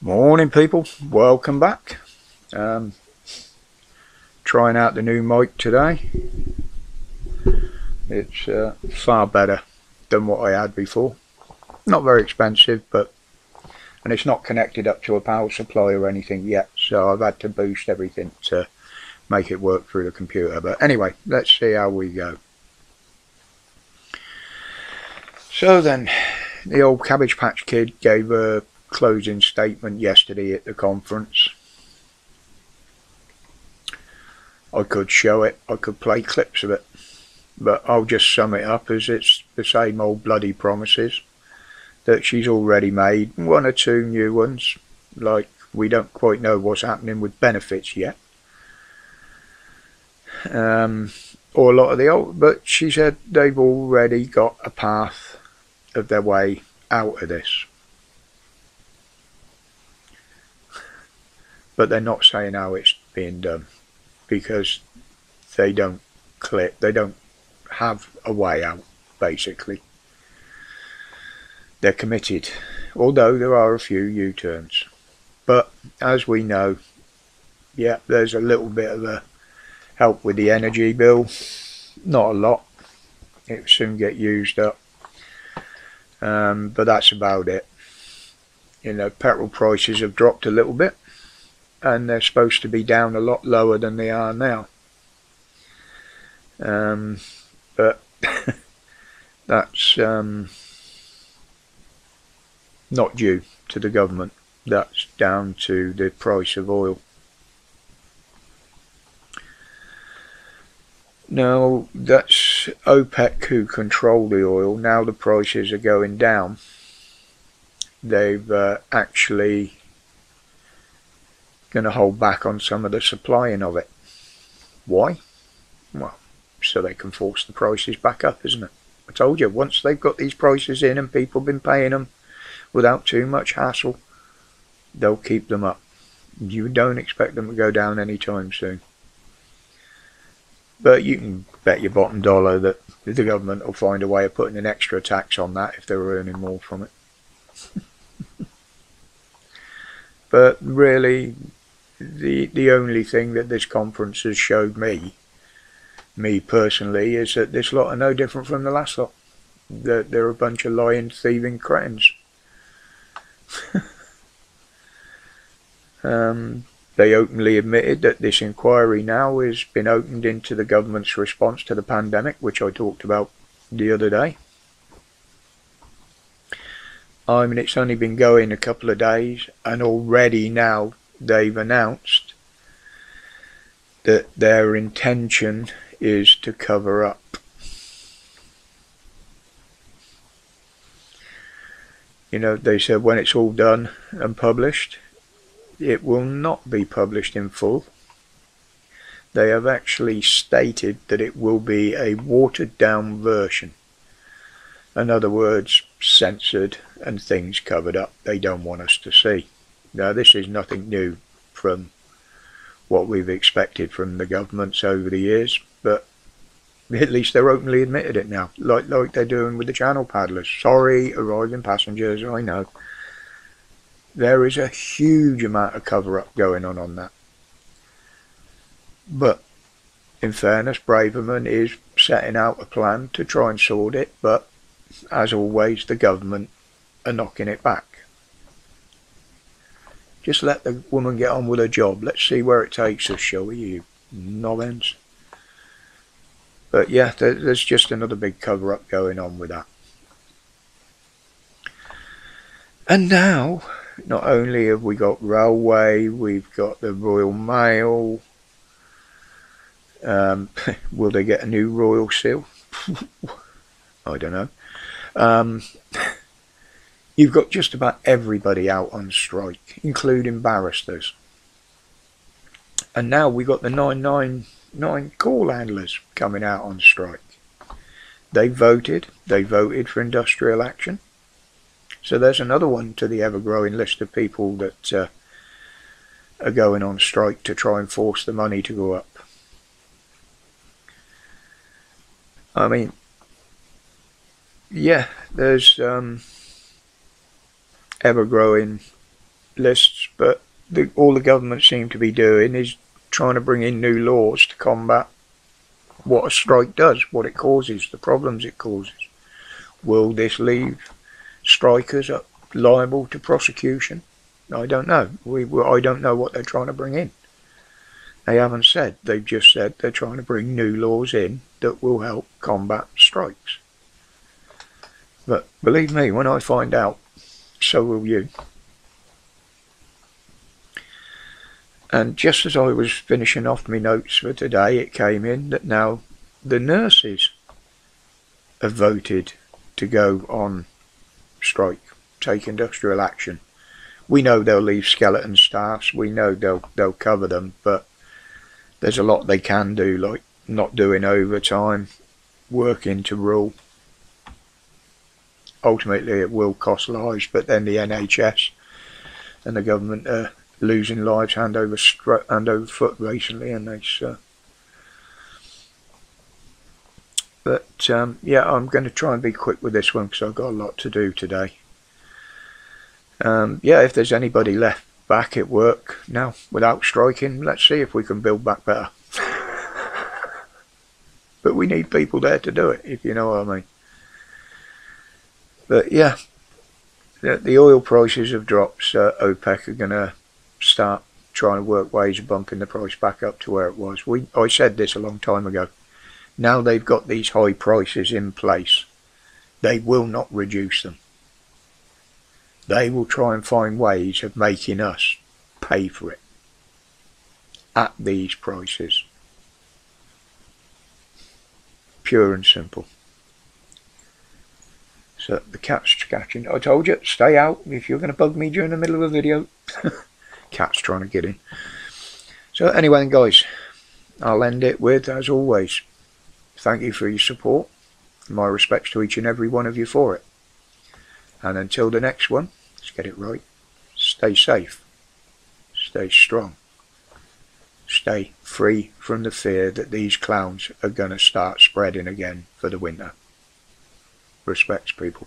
Morning people, welcome back. Trying out the new mic today. It's far better than what I had before. Not very expensive, and it's not connected up to a power supply or anything yet, so I've had to boost everything to make it work through the computer. But anyway, let's see how we go. So then, the old Cabbage Patch Kid gave a closing statement yesterday at the conference. I could show it, I could play clips of it, but I'll just sum it up as it's the same old bloody promises that she's already made. One or two new ones, like we don't quite know what's happening with benefits yet, or a lot of the old, but she said they've already got a path of their way out of this. But they're not saying how it's being done, because they don't have a way out, basically. They're committed, although there are a few U-turns. But as we know, yeah, there's a little bit of a help with the energy bill. Not a lot. It will soon get used up. But that's about it. You know, petrol prices have dropped a little bit, and they're supposed to be down a lot lower than they are now. But that's not due to the government. That's down to the price of oil. Now, that's OPEC who control the oil. Now the prices are going down. They've actually going to hold back on some of the supplying of it. Why? Well, so they can force the prices back up, isn't it? I told you, once they've got these prices in and people have been paying them without too much hassle, they'll keep them up. You don't expect them to go down anytime soon. But you can bet your bottom dollar that the government will find a way of putting an extra tax on that if they're earning more from it. But really, the only thing that this conference has showed me personally, is that this lot are no different from the last lot. That they're a bunch of lying, thieving cretins. They openly admitted that this inquiry now has been opened into the government's response to the pandemic, which I talked about the other day. I mean, it's only been going a couple of days, and already now they've announced that their intention is to cover up. You know, they said when it's all done and published, it will not be published in full. They have actually stated that it will be a watered down version. In other words, censored and things covered up they don't want us to see. Now, this is nothing new from what we've expected from the governments over the years, but at least they're openly admitted it now, like they're doing with the channel paddlers. Sorry, arriving passengers, I know. There is a huge amount of cover-up going on that. But, in fairness, Braverman is setting out a plan to try and sort it, but, as always, the government are knocking it back. Just let the woman get on with her job. Let's see where it takes us, shall we, you noggins? But yeah, there's just another big cover-up going on with that. And now, not only have we got railway, we've got the Royal Mail. Will they get a new Royal Seal? I don't know. You've got just about everybody out on strike, including barristers. And now we've got the 999 call handlers coming out on strike. They voted for industrial action. So there's another one to the ever-growing list of people that are going on strike to try and force the money to go up. I mean, yeah, there's ever-growing lists, but all the government seem to be doing is trying to bring in new laws to combat what a strike does, what it causes, the problems it causes. Will this leave strikers liable to prosecution? I don't know. I don't know what they're trying to bring in. They haven't said. They've just said they're trying to bring new laws in that will help combat strikes. But believe me, when I find out, so will you. And just as I was finishing off my notes for today, it came in that now the nurses have voted to go on strike, take industrial action. We know they'll leave skeleton staffs, we know they'll cover them, but there's a lot they can do, like not doing overtime, working to rule. Ultimately it will cost lives, but then the NHS and the government are losing lives hand over foot recently, and yeah, I'm going to try and be quick with this one because I've got a lot to do today. Yeah, if there's anybody left back at work now without striking, let's see if we can build back better. But we need people there to do it, if you know what I mean. But yeah, the oil prices have dropped, so OPEC are going to start trying to work ways of bumping the price back up to where it was. I said this a long time ago. Now they've got these high prices in place, they will not reduce them. They will try and find ways of making us pay for it at these prices. Pure and simple. So the cat's scratching. I told you, stay out if you're going to bug me during the middle of a video. Cat's trying to get in. So anyway then guys, I'll end it with, as always, thank you for your support. My respects to each and every one of you for it. And until the next one, let's get it right. Stay safe. Stay strong. Stay free from the fear that these clowns are going to start spreading again for the winter. Respects, people.